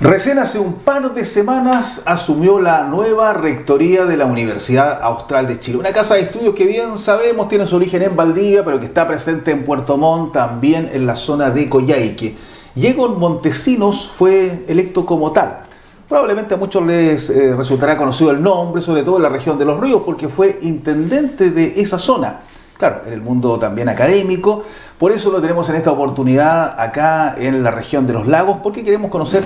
Recién hace un par de semanas asumió la nueva rectoría de la Universidad Austral de Chile. Una casa de estudios que bien sabemos tiene su origen en Valdivia, pero que está presente en Puerto Montt, también en la zona de Coyhaique. Y Egon Montesinos fue electo como tal. Probablemente a muchos les resultará conocido el nombre, sobre todo en la región de Los Ríos, porque fue intendente de esa zona. Claro, en el mundo también académico. Por eso lo tenemos en esta oportunidad acá en la región de Los Lagos, porque queremos conocer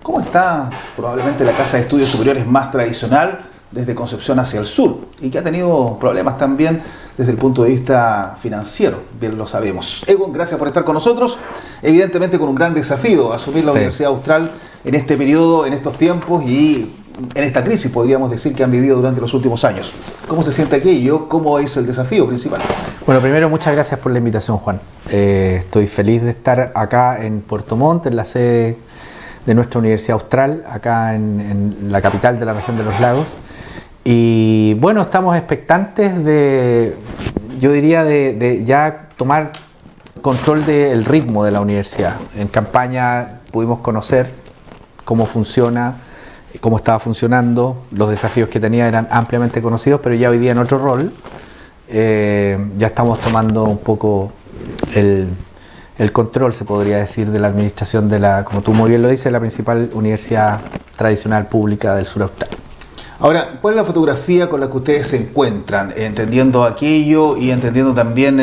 cómo está probablemente la casa de estudios superiores más tradicional desde Concepción hacia el sur y que ha tenido problemas también desde el punto de vista financiero, bien lo sabemos. Egon, gracias por estar con nosotros, evidentemente con un gran desafío asumir la Universidad Austral en este periodo, en estos tiempos y en esta crisis, podríamos decir, que han vivido durante los últimos años. ¿Cómo se siente aquello? ¿Cómo es el desafío principal? Bueno, primero muchas gracias por la invitación, Juan. Estoy feliz de estar acá en Puerto Montt, en la sede de nuestra Universidad Austral, acá en la capital de la región de Los Lagos. Y bueno, estamos expectantes de, yo diría, de ya tomar control del ritmo de la universidad. En campaña pudimos conocer cómo funciona, cómo estaba funcionando, los desafíos que tenía eran ampliamente conocidos, pero ya hoy día en otro rol ya estamos tomando un poco el control, se podría decir, de la administración de la, como tú muy bien lo dices, la principal universidad tradicional pública del sur austral. Ahora, ¿cuál es la fotografía con la que ustedes se encuentran, entendiendo aquello y entendiendo también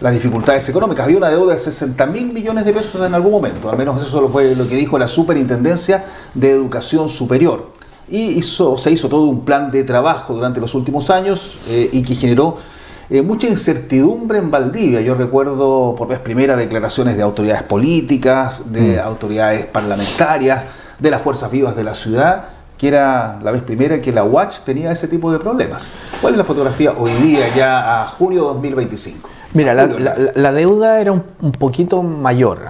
las dificultades económicas? Había una deuda de 60.000 millones de pesos en algún momento, al menos eso fue lo que dijo la Superintendencia de Educación Superior. Y se hizo todo un plan de trabajo durante los últimos años y que generó mucha incertidumbre en Valdivia. Yo recuerdo por vez primera declaraciones de autoridades políticas, de autoridades parlamentarias, de las fuerzas vivas de la ciudad, que era la vez primera que la UACH tenía ese tipo de problemas. ¿Cuál es la fotografía hoy día, ya a junio de 2025? Mira, la deuda era un poquito mayor.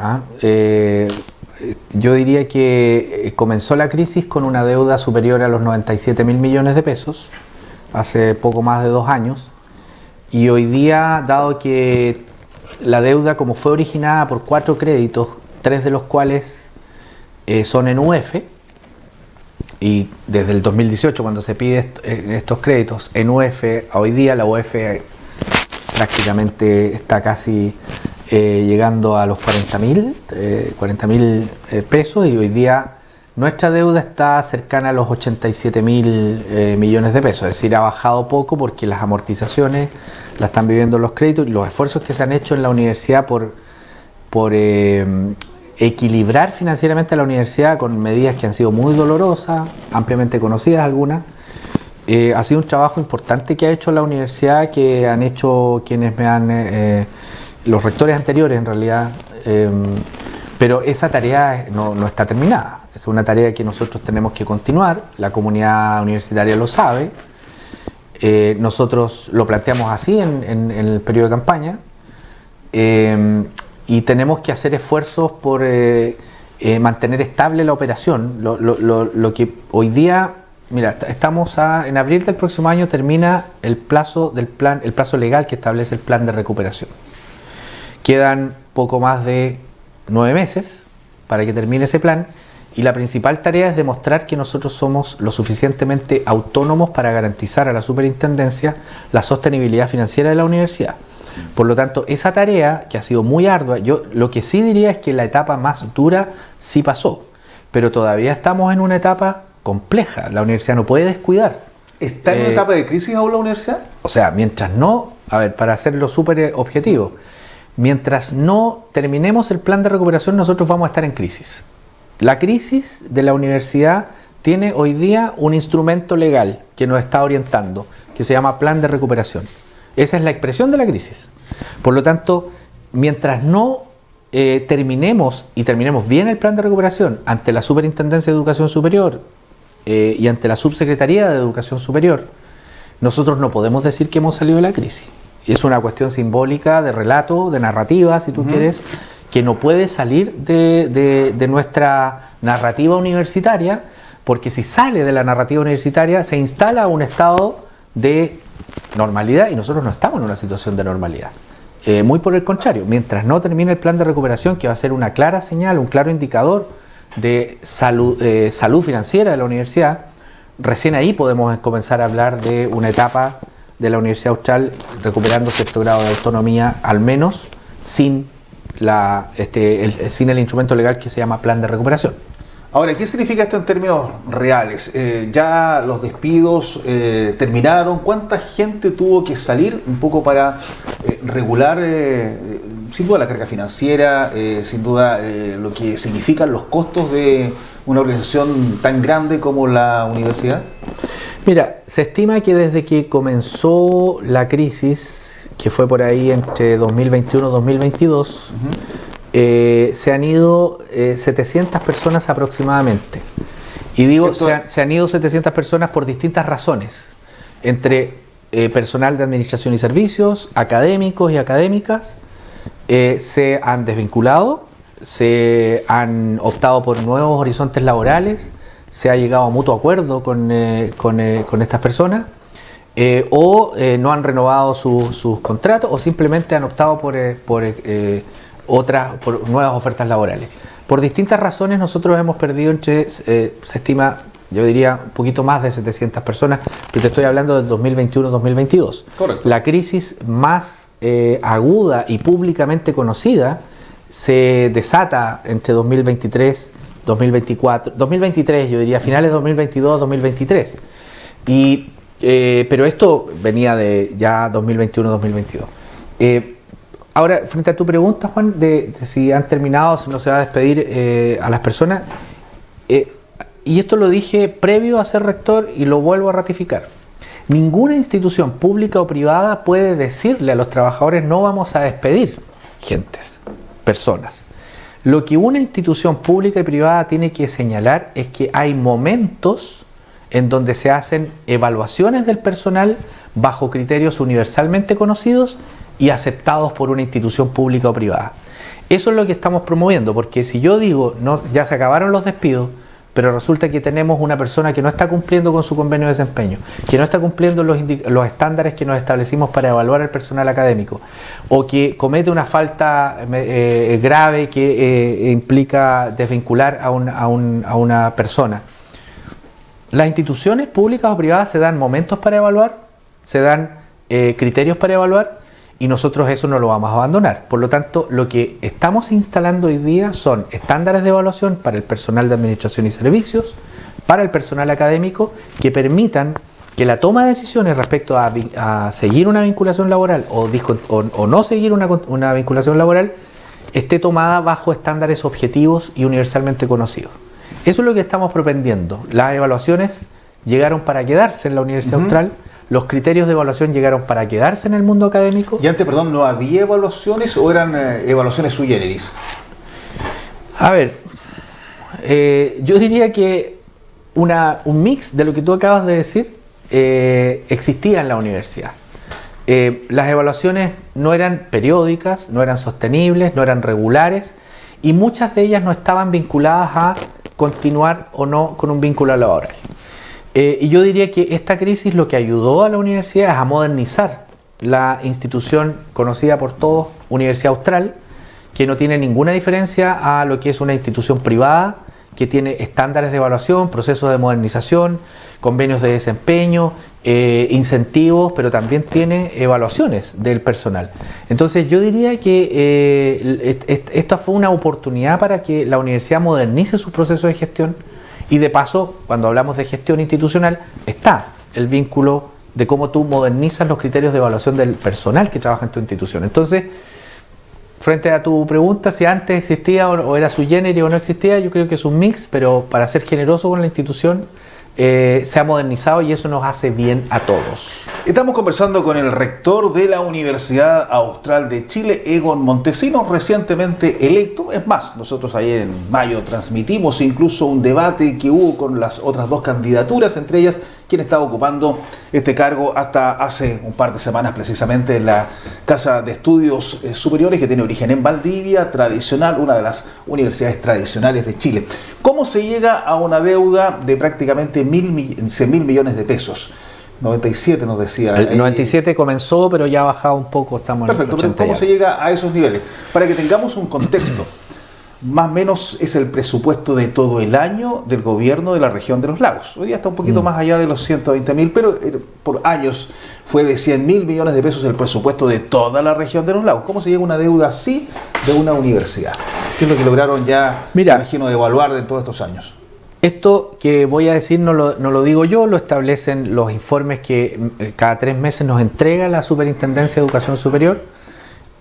Yo diría que comenzó la crisis con una deuda superior a los 97.000 millones de pesos, hace poco más de 2 años. Y hoy día, dado que la deuda, como fue originada por 4 créditos, 3 de los cuales son en UF, y desde el 2018, cuando se pide estos créditos en UF, a hoy día la UF prácticamente está casi llegando a los 40.000 pesos, y hoy día nuestra deuda está cercana a los 87.000 millones de pesos, es decir, ha bajado poco porque las amortizaciones la están viviendo los créditos y los esfuerzos que se han hecho en la universidad por equilibrar financieramente a la universidad con medidas que han sido muy dolorosas, ampliamente conocidas algunas. Ha sido un trabajo importante que ha hecho la universidad, que han hecho quienes me han, los rectores anteriores en realidad, pero esa tarea no está terminada. Es una tarea que nosotros tenemos que continuar, la comunidad universitaria lo sabe, nosotros lo planteamos así en el periodo de campaña, y tenemos que hacer esfuerzos por mantener estable la operación. Lo que hoy día, mira, estamos en abril del próximo año termina el plazo del plan, el plazo legal que establece el plan de recuperación. Quedan poco más de 9 meses para que termine ese plan, y la principal tarea es demostrar que nosotros somos lo suficientemente autónomos para garantizar a la superintendencia la sostenibilidad financiera de la universidad. Por lo tanto, esa tarea, que ha sido muy ardua, yo lo que sí diría es que la etapa más dura sí pasó, pero todavía estamos en una etapa compleja. La universidad no puede descuidar. ¿Está en una etapa de crisis aún la universidad? O sea, mientras no, a ver, para hacerlo súper objetivo, mientras no terminemos el plan de recuperación, nosotros vamos a estar en crisis. La crisis de la universidad tiene hoy día un instrumento legal que nos está orientando, que se llama plan de recuperación. Esa es la expresión de la crisis. Por lo tanto, mientras no terminemos bien el plan de recuperación ante la Superintendencia de Educación Superior y ante la Subsecretaría de Educación Superior, nosotros no podemos decir que hemos salido de la crisis. Es una cuestión simbólica, de relato, de narrativa, si tú quieres, que no puede salir de nuestra narrativa universitaria, porque si sale de la narrativa universitaria se instala un estado de normalidad, y nosotros no estamos en una situación de normalidad. Muy por el contrario, mientras no termine el plan de recuperación, que va a ser una clara señal, un claro indicador de salud financiera de la universidad, recién ahí podemos comenzar a hablar de una etapa de la Universidad Austral recuperando cierto grado de autonomía, al menos sin el instrumento legal que se llama plan de recuperación. Ahora, ¿qué significa esto en términos reales? ¿Ya los despidos terminaron? ¿Cuánta gente tuvo que salir un poco para regular, sin duda, la carga financiera, sin duda, lo que significan los costos de una organización tan grande como la universidad? Mira, se estima que desde que comenzó la crisis, que fue por ahí entre 2021 y 2022, se han ido 700 personas aproximadamente. Y digo, se han ido 700 personas por distintas razones, entre personal de administración y servicios, académicos y académicas, se han desvinculado, se han optado por nuevos horizontes laborales, se ha llegado a mutuo acuerdo con estas personas, o no han renovado sus contratos, o simplemente han optado por nuevas ofertas laborales. Por distintas razones nosotros hemos perdido se estima, yo diría, un poquito más de 700 personas, que te estoy hablando del 2021-2022. Correcto. La crisis más aguda y públicamente conocida se desata entre 2023, 2024, 2023, yo diría finales de 2022, 2023. Pero esto venía de ya 2021-2022. Ahora, frente a tu pregunta, Juan, de si han terminado, si no se va a despedir a las personas, y esto lo dije previo a ser rector y lo vuelvo a ratificar. Ninguna institución pública o privada puede decirle a los trabajadores no vamos a despedir personas. Lo que una institución pública y privada tiene que señalar es que hay momentos en donde se hacen evaluaciones del personal bajo criterios universalmente conocidos y aceptados por una institución pública o privada. Eso es lo que estamos promoviendo, porque si yo digo, no, ya se acabaron los despidos, pero resulta que tenemos una persona que no está cumpliendo con su convenio de desempeño, que no está cumpliendo los estándares que nos establecimos para evaluar al personal académico, o que comete una falta grave que implica desvincular a una persona. Las instituciones públicas o privadas se dan momentos para evaluar, se dan criterios para evaluar, y nosotros eso no lo vamos a abandonar. Por lo tanto, lo que estamos instalando hoy día son estándares de evaluación para el personal de administración y servicios, para el personal académico, que permitan que la toma de decisiones respecto a seguir una vinculación laboral o no seguir una vinculación laboral esté tomada bajo estándares objetivos y universalmente conocidos. Eso es lo que estamos propendiendo. Las evaluaciones llegaron para quedarse en la Universidad Austral. Los criterios de evaluación llegaron para quedarse en el mundo académico. Y antes, perdón, ¿no había evaluaciones o eran evaluaciones sui generis? A ver, yo diría que un mix de lo que tú acabas de decir existía en la universidad. Las evaluaciones no eran periódicas, no eran sostenibles, no eran regulares, y muchas de ellas no estaban vinculadas a continuar o no con un vínculo laboral. Y yo diría que esta crisis lo que ayudó a la universidad es a modernizar la institución conocida por todos, Universidad Austral, que no tiene ninguna diferencia a lo que es una institución privada, que tiene estándares de evaluación, procesos de modernización, convenios de desempeño, incentivos, pero también tiene evaluaciones del personal. Entonces yo diría que esta fue una oportunidad para que la universidad modernice sus procesos de gestión. Y de paso, cuando hablamos de gestión institucional, está el vínculo de cómo tú modernizas los criterios de evaluación del personal que trabaja en tu institución. Entonces, frente a tu pregunta, si antes existía o era sui generis o no existía, yo creo que es un mix, pero para ser generoso con la institución, se ha modernizado y eso nos hace bien a todos. Estamos conversando con el rector de la Universidad Austral de Chile, Egon Montesinos, recientemente electo. Es más, nosotros ayer en mayo transmitimos incluso un debate que hubo con las otras dos candidaturas, entre ellas quien estaba ocupando este cargo hasta hace un par de semanas, precisamente en la Casa de Estudios Superiores, que tiene origen en Valdivia, tradicional, una de las universidades tradicionales de Chile. ¿Cómo se llega a una deuda de prácticamente 1.000 millones de pesos? 97 nos decía. El 97 comenzó, pero ya ha bajado un poco, estamos perfecto, en el 80. ¿Cómo se llega a esos niveles? Para que tengamos un contexto. más o menos es el presupuesto de todo el año del gobierno de la región de los lagos. Hoy día está un poquito más allá de los 120.000, pero por años fue de 100.000 millones de pesos el presupuesto de toda la región de los lagos. ¿Cómo se llega a una deuda así de una universidad? ¿Qué es lo que lograron ya, imagino, evaluar de todos estos años? Esto que voy a decir no lo digo yo, lo establecen los informes que cada 3 meses nos entrega la Superintendencia de Educación Superior,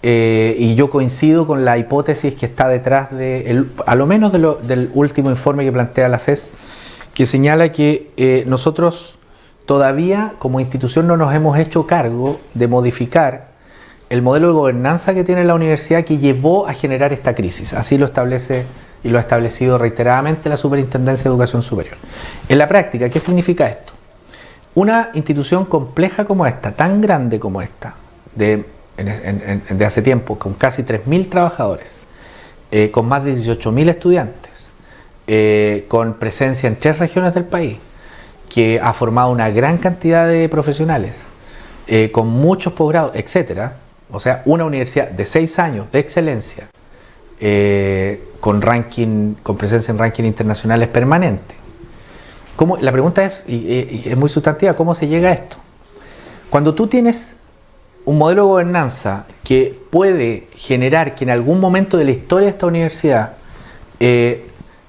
y yo coincido con la hipótesis que está detrás a lo menos del último informe que plantea la CES, que señala que nosotros todavía como institución no nos hemos hecho cargo de modificar el modelo de gobernanza que tiene la universidad que llevó a generar esta crisis. Así lo establece y lo ha establecido reiteradamente la Superintendencia de Educación Superior. En la práctica, ¿qué significa esto? Una institución compleja como esta, tan grande como esta, de hace tiempo, con casi 3.000 trabajadores, con más de 18.000 estudiantes, con presencia en 3 regiones del país, que ha formado una gran cantidad de profesionales, con muchos posgrados, etcétera. O sea, una universidad de 6 años de excelencia, con presencia en rankings internacionales permanentes. La pregunta es, y es muy sustantiva, ¿cómo se llega a esto? Cuando tú tienes un modelo de gobernanza que puede generar que en algún momento de la historia de esta universidad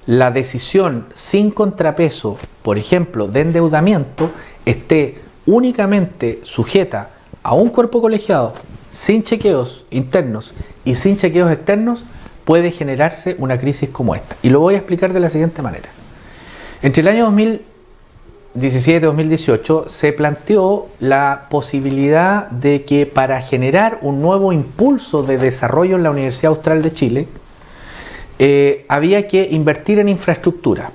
la decisión sin contrapeso, por ejemplo, de endeudamiento, esté únicamente sujeta a un cuerpo colegiado, sin chequeos internos y sin chequeos externos, puede generarse una crisis como esta. Y lo voy a explicar de la siguiente manera. Entre el año 2017 y 2018 se planteó la posibilidad de que para generar un nuevo impulso de desarrollo en la Universidad Austral de Chile, había que invertir en infraestructura.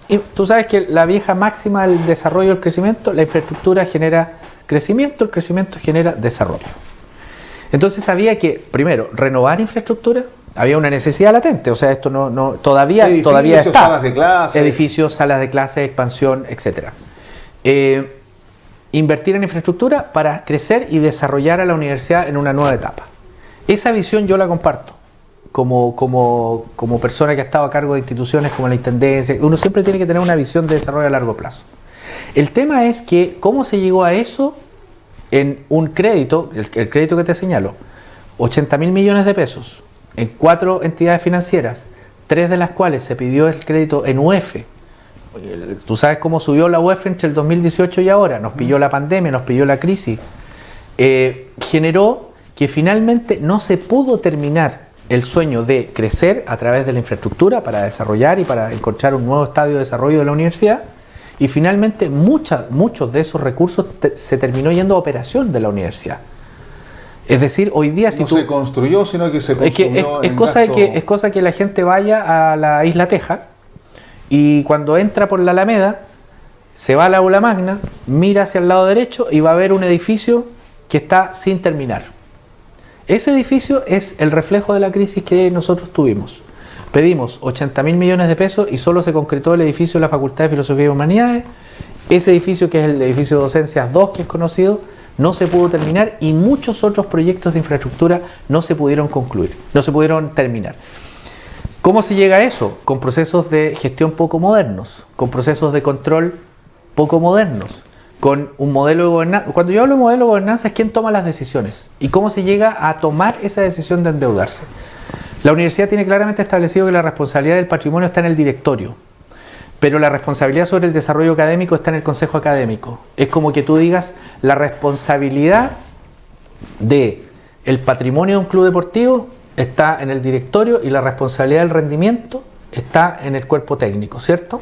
Y tú sabes que la vieja máxima del desarrollo y el crecimiento, la infraestructura genera crecimiento, el crecimiento genera desarrollo. Entonces había que, primero, renovar infraestructura. Había una necesidad latente, o sea, esto todavía está. Salas de clase. Edificios, salas de clase, expansión, etc. Invertir en infraestructura para crecer y desarrollar a la universidad en una nueva etapa. Esa visión yo la comparto como persona que ha estado a cargo de instituciones como la Intendencia. Uno siempre tiene que tener una visión de desarrollo a largo plazo. El tema es que cómo se llegó a eso en un crédito, el crédito que te señalo, 80.000 millones de pesos en 4 entidades financieras, 3 de las cuales se pidió el crédito en UF. Tú sabes cómo subió la UF entre el 2018 y ahora, nos pilló la pandemia, nos pilló la crisis, generó que finalmente no se pudo terminar el sueño de crecer a través de la infraestructura para desarrollar y para encontrar un nuevo estadio de desarrollo de la universidad, y finalmente muchos de esos recursos se terminó yendo a operación de la universidad. Es decir, hoy día si no se construyó, sino que se consumió es cosa que la gente vaya a la Isla Teja y cuando entra por la Alameda, se va a la Aula Magna, mira hacia el lado derecho y va a ver un edificio que está sin terminar. Ese edificio es el reflejo de la crisis que nosotros tuvimos. Pedimos 80.000 millones de pesos y solo se concretó el edificio de la Facultad de Filosofía y Humanidades. Ese edificio, que es el edificio de Docencias 2, que es conocido, no se pudo terminar, y muchos otros proyectos de infraestructura no se pudieron concluir, no se pudieron terminar. ¿Cómo se llega a eso? Con procesos de gestión poco modernos, con procesos de control poco modernos, con un modelo de gobernanza. Cuando yo hablo de modelo de gobernanza es quién toma las decisiones y cómo se llega a tomar esa decisión de endeudarse. La universidad tiene claramente establecido que la responsabilidad del patrimonio está en el directorio, pero la responsabilidad sobre el desarrollo académico está en el consejo académico. Es como que tú digas, la responsabilidad del patrimonio de un club deportivo está en el directorio y la responsabilidad del rendimiento está en el cuerpo técnico, ¿cierto?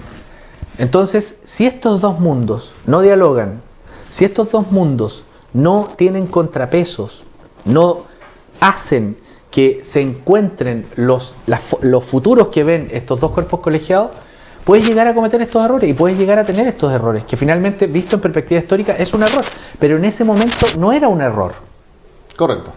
Entonces, si estos dos mundos no dialogan, si estos dos mundos no tienen contrapesos, no hacen que se encuentren los futuros que ven estos dos cuerpos colegiados, puedes llegar a cometer estos errores y puedes llegar a tener estos errores, que finalmente, visto en perspectiva histórica, es un error, pero en ese momento no era un error. Correcto.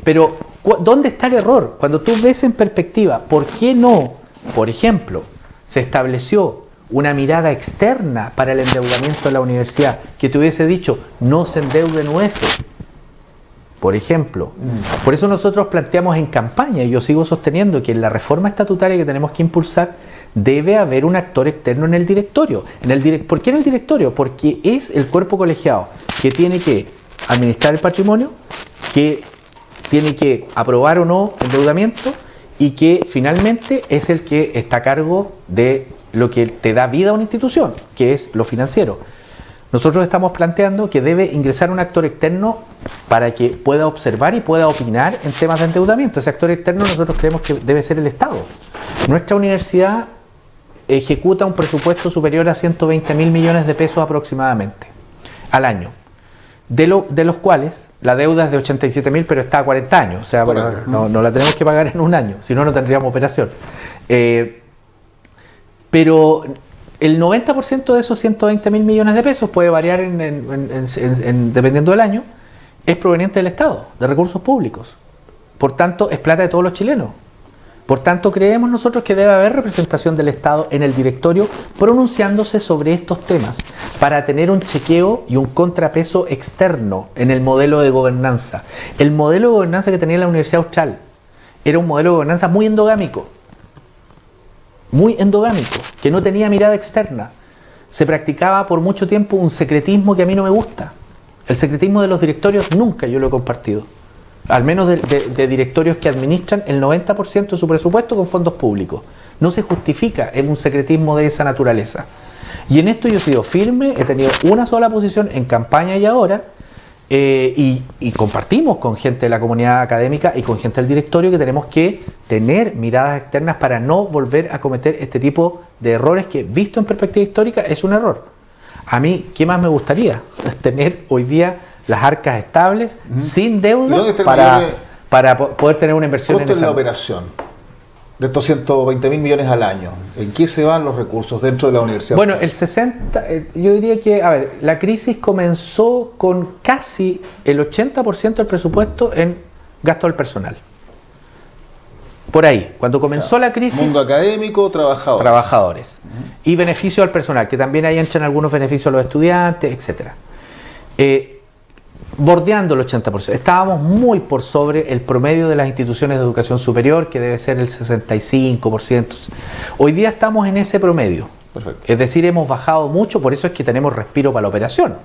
Pero, ¿dónde está el error? Cuando tú ves en perspectiva, ¿por qué no, por ejemplo, se estableció una mirada externa para el endeudamiento de la universidad que te hubiese dicho, no se endeude en UF? Por ejemplo, por eso nosotros planteamos en campaña, y yo sigo sosteniendo que en la reforma estatutaria que tenemos que impulsar debe haber un actor externo en el directorio. ¿Por qué en el directorio? Porque es el cuerpo colegiado que tiene que administrar el patrimonio, que tiene que aprobar o no endeudamiento y que finalmente es el que está a cargo de lo que te da vida a una institución, que es lo financiero. Nosotros estamos planteando que debe ingresar un actor externo para que pueda observar y pueda opinar en temas de endeudamiento. Ese actor externo nosotros creemos que debe ser el Estado. Nuestra universidad ejecuta un presupuesto superior a 120.000 millones de pesos aproximadamente al año, de los cuales la deuda es de 87.000, pero está a 40 años, o sea, no la tenemos que pagar en un año, si no, no tendríamos operación. Pero el 90% de esos 120.000 millones de pesos, puede variar dependiendo del año, es proveniente del Estado, de recursos públicos. Por tanto, es plata de todos los chilenos. Por tanto, creemos nosotros que debe haber representación del Estado en el directorio pronunciándose sobre estos temas para tener un chequeo y un contrapeso externo en el modelo de gobernanza. El modelo de gobernanza que tenía la Universidad Austral era un modelo de gobernanza muy endogámico, que no tenía mirada externa. Se practicaba por mucho tiempo un secretismo que a mí no me gusta. El secretismo de los directorios nunca yo lo he compartido. Al menos de directorios que administran el 90% de su presupuesto con fondos públicos. No se justifica en un secretismo de esa naturaleza. Y en esto yo he sido firme, he tenido una sola posición en campaña y ahora, y compartimos con gente de la comunidad académica y con gente del directorio que tenemos que tener miradas externas para no volver a cometer este tipo de errores que, visto en perspectiva histórica, es un error. A mí, ¿qué más me gustaría? Tener hoy día las arcas estables, sin deuda, para poder tener una inversión en esa. La operación de estos 120.000 millones al año, ¿en qué se van los recursos dentro de la universidad? Bueno, yo diría que, a ver, la crisis comenzó con casi el 80% del presupuesto en gasto del personal. Por ahí, cuando comenzó la crisis... Mundo académico, trabajadores. Y beneficio al personal, que también ahí entran algunos beneficios a los estudiantes, etcétera. Bordeando el 80%. Estábamos muy por sobre el promedio de las instituciones de educación superior, que debe ser el 65%. Hoy día estamos en ese promedio. Perfecto. Es decir, hemos bajado mucho, por eso es que tenemos respiro para la operación.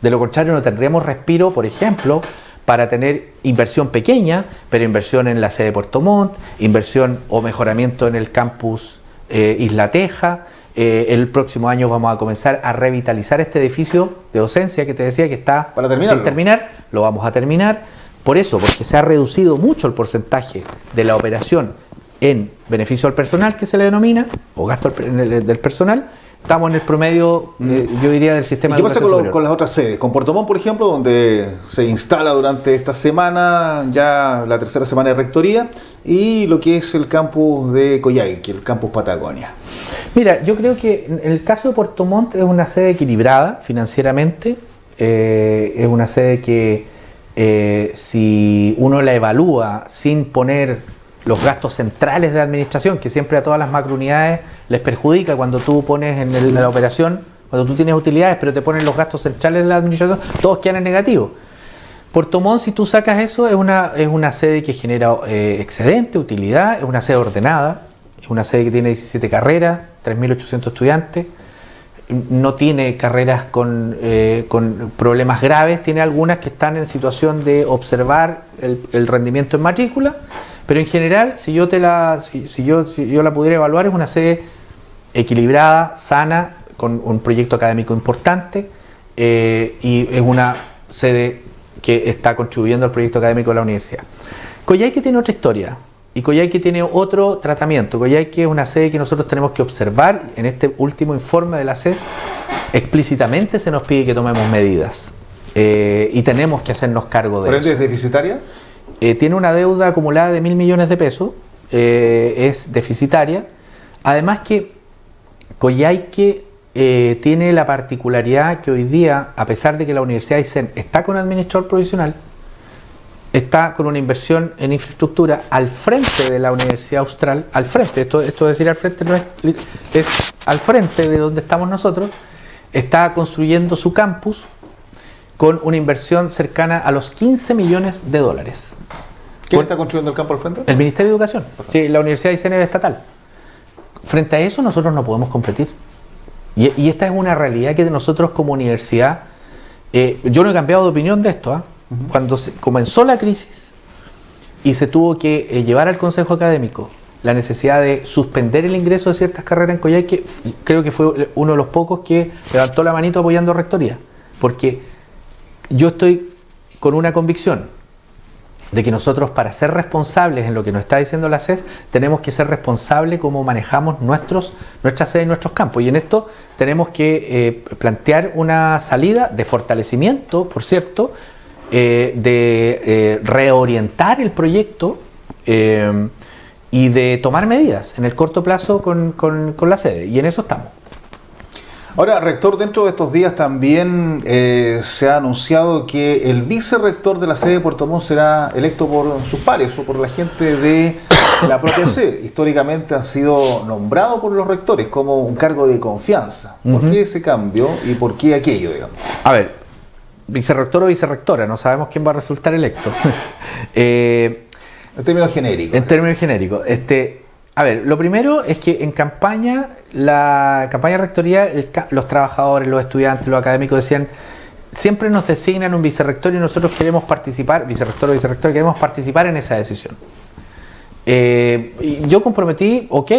De lo contrario, no tendríamos respiro, por ejemplo, para tener inversión pequeña, pero inversión en la sede de Puerto Montt, inversión o mejoramiento en el campus Isla Teja. El próximo año vamos a comenzar a revitalizar este edificio de docencia que te decía que está sin terminar, lo vamos a terminar. Por eso, porque se ha reducido mucho el porcentaje de la operación en beneficio al personal, que se le denomina, o gasto del personal. Estamos en el promedio, yo diría, del sistema de educación superior. ¿Qué pasa con las otras sedes? Con Puerto Montt, por ejemplo, donde se instala durante esta semana, ya la tercera semana de rectoría, y lo que es el campus de Coyhaique, el campus Patagonia. Mira, yo creo que en el caso de Puerto Montt es una sede equilibrada financieramente, es una sede que si uno la evalúa sin poner los gastos centrales de administración, que siempre a todas las macrounidades les perjudica cuando tú pones en la operación, cuando tú tienes utilidades, pero te ponen los gastos centrales de la administración, todos quedan en negativo. Puerto Montt, si tú sacas eso, es una sede que genera excedente, utilidad, es una sede ordenada, es una sede que tiene 17 carreras, 3.800 estudiantes, no tiene carreras con problemas graves, tiene algunas que están en situación de observar el rendimiento en matrícula, pero en general, si yo la pudiera evaluar, es una sede equilibrada, sana, con un proyecto académico importante, y es una sede que está contribuyendo al proyecto académico de la universidad. Coyhaique tiene otra historia, y Coyhaique tiene otro tratamiento. Coyhaique es una sede que nosotros tenemos que observar. En este último informe de la CES, explícitamente se nos pide que tomemos medidas, y tenemos que hacernos cargo de eso. ¿Pero es deficitaria? Tiene una deuda acumulada de 1.000 millones de pesos, es deficitaria. Además que Coyhaique tiene la particularidad que hoy día, a pesar de que la Universidad de Aysén está con administrador provisional, está con una inversión en infraestructura al frente de la Universidad Austral, al frente, esto de decir al frente no es al frente de donde estamos nosotros, está construyendo su campus con una inversión cercana a los 15 millones de dólares. ¿Quién está construyendo el campo al frente? El Ministerio de Educación, sí, la Universidad de ICN estatal. Frente a eso nosotros no podemos competir. Y esta es una realidad que nosotros como universidad, yo no he cambiado de opinión de esto. Cuando comenzó la crisis y se tuvo que llevar al Consejo Académico la necesidad de suspender el ingreso de ciertas carreras en Coyhaique, creo que fue uno de los pocos que levantó la manito apoyando rectoría, porque yo estoy con una convicción de que nosotros, para ser responsables en lo que nos está diciendo la CES, tenemos que ser responsables como manejamos nuestra sede y nuestros campos. Y en esto tenemos que plantear una salida de fortalecimiento, por cierto, de reorientar el proyecto y de tomar medidas en el corto plazo con la sede. Y en eso estamos. Ahora, rector, dentro de estos días también se ha anunciado que el vicerrector de la sede de Puerto Montt será electo por sus pares o por la gente de la propia sede. Históricamente han sido nombrados por los rectores como un cargo de confianza. ¿Por qué ese cambio y por qué aquello, digamos? A ver, vicerrector o vicerrectora, no sabemos quién va a resultar electo. En términos genéricos. En términos genéricos. A ver, lo primero es que en la campaña rectoría, los trabajadores, los estudiantes, los académicos decían, siempre nos designan un vicerrector y nosotros queremos participar, vicerrector o vicerrector, queremos participar en esa decisión. Y yo comprometí, ok,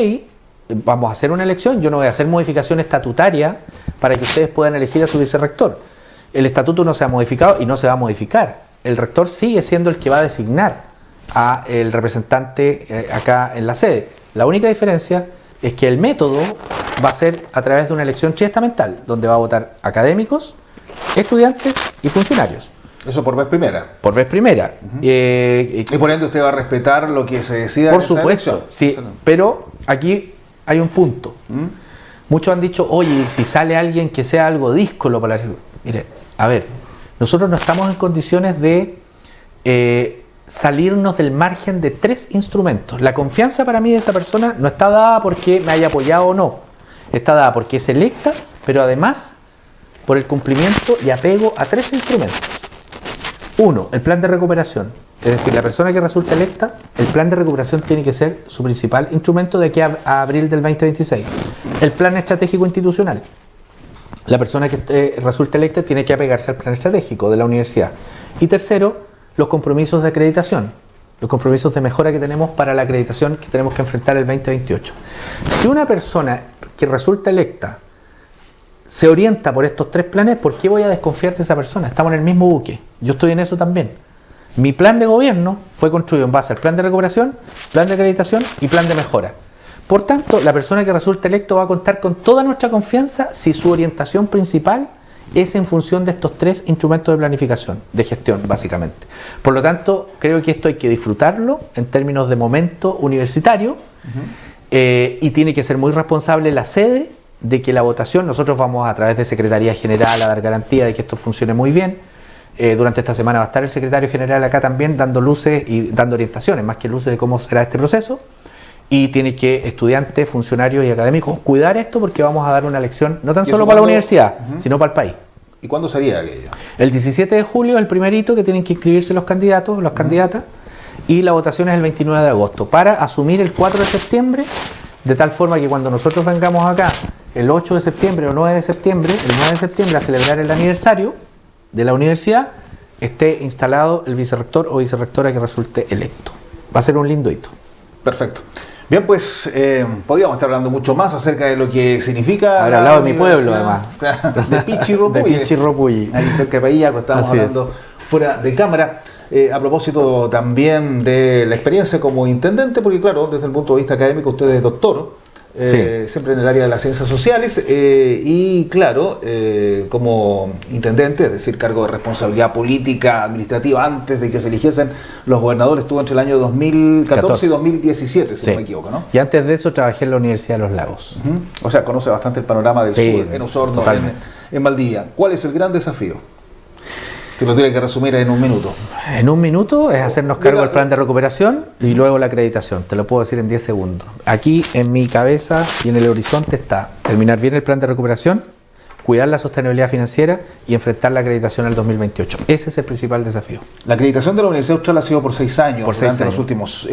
vamos a hacer una elección, yo no voy a hacer modificación estatutaria para que ustedes puedan elegir a su vicerrector. El estatuto no se ha modificado y no se va a modificar. El rector sigue siendo el que va a designar a el representante acá en la sede. La única diferencia es que el método va a ser a través de una elección triestamental, donde va a votar académicos, estudiantes y funcionarios. Eso por vez primera. Por vez primera. Y por ende usted va a respetar lo que se decida por en esa supuesto, elección. sí, pero aquí hay un punto. Muchos han dicho, oye, si sale alguien que sea algo díscolo para la... Mire, a ver, nosotros no estamos en condiciones de salirnos del margen de 3 instrumentos. La confianza para mí de esa persona no está dada porque me haya apoyado o no. Está dada porque es electa, pero además por el cumplimiento y apego a 3 instrumentos. 1, el plan de recuperación. Es decir, la persona que resulta electa, el plan de recuperación tiene que ser su principal instrumento de aquí a abril del 2026. El plan estratégico institucional. La persona que resulta electa tiene que apegarse al plan estratégico de la universidad. Y tercero, los compromisos de acreditación, los compromisos de mejora que tenemos para la acreditación que tenemos que enfrentar el 2028. Si una persona que resulta electa se orienta por estos 3 planes, ¿por qué voy a desconfiar de esa persona? Estamos en el mismo buque, yo estoy en eso también. Mi plan de gobierno fue construido en base al plan de recuperación, plan de acreditación y plan de mejora. Por tanto, la persona que resulta electo va a contar con toda nuestra confianza si su orientación principal es en función de estos 3 instrumentos de planificación, de gestión, básicamente. Por lo tanto, creo que esto hay que disfrutarlo en términos de momento universitario y tiene que ser muy responsable la sede de que la votación, nosotros vamos a través de Secretaría General a dar garantía de que esto funcione muy bien. Durante esta semana va a estar el secretario general acá también dando luces y dando orientaciones, más que luces de cómo será este proceso. Y tiene que estudiantes, funcionarios y académicos cuidar esto porque vamos a dar una lección no tan solo para la universidad, sino para el país. ¿Y cuándo sería aquello? El 17 de julio es el primer hito que tienen que inscribirse los candidatos, las candidatas, y la votación es el 29 de agosto, para asumir el 4 de septiembre, de tal forma que cuando nosotros vengamos acá el 8 de septiembre o 9 de septiembre, el 9 de septiembre a celebrar el aniversario de la universidad, esté instalado el vicerrector o vicerrectora que resulte electo. Va a ser un lindo hito. Perfecto. Bien, pues podríamos estar hablando mucho más acerca de lo que significa... Habrá hablado de mi pueblo, además. De Pichirropulli. De Pichirropulli. Ahí cerca de Pahillaco, estábamos hablando fuera de cámara. A propósito también de la experiencia como intendente, porque claro, desde el punto de vista académico usted es doctor, siempre en el área de las ciencias sociales, y claro, como intendente, es decir, cargo de responsabilidad política, administrativa, antes de que se eligiesen los gobernadores, estuvo entre el año 2014 y 2017, si no me equivoco, ¿no? Y antes de eso trabajé en la Universidad de los Lagos. O sea, conoce bastante el panorama del sur, en Osorno, en Valdivia. ¿Cuál es el gran desafío? Que lo tiene que resumir en un minuto. En un minuto es hacernos cargo del plan de recuperación y luego la acreditación. Te lo puedo decir en 10 segundos. Aquí en mi cabeza y en el horizonte está terminar bien el plan de recuperación, cuidar la sostenibilidad financiera y enfrentar la acreditación al 2028. Ese es el principal desafío. La acreditación de la Universidad Austral ha sido por 6 años durante los últimos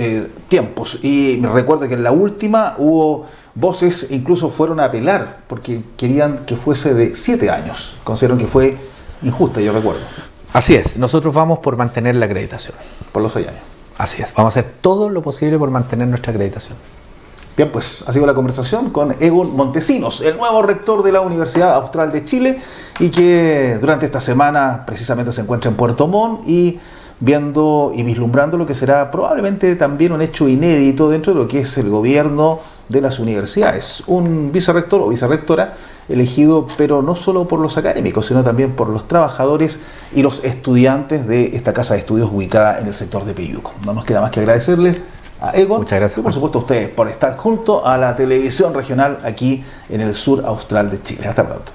tiempos. Y recuerdo que en la última hubo voces, incluso fueron a apelar, porque querían que fuese de 7 años. Consideraron que fue injusta, yo recuerdo. Así es, nosotros vamos por mantener la acreditación. Por los 6 años. Así es, vamos a hacer todo lo posible por mantener nuestra acreditación. Bien, pues ha sido la conversación con Egon Montesinos, el nuevo rector de la Universidad Austral de Chile, y que durante esta semana precisamente se encuentra en Puerto Montt y viendo y vislumbrando lo que será probablemente también un hecho inédito dentro de lo que es el gobierno de las universidades. Un vicerrector o vicerrectora elegido, pero no solo por los académicos, sino también por los trabajadores y los estudiantes de esta casa de estudios ubicada en el sector de Peyuco. No nos queda más que agradecerle a Egon. Muchas gracias, y por supuesto a ustedes por estar junto a la televisión regional aquí en el sur austral de Chile. Hasta pronto.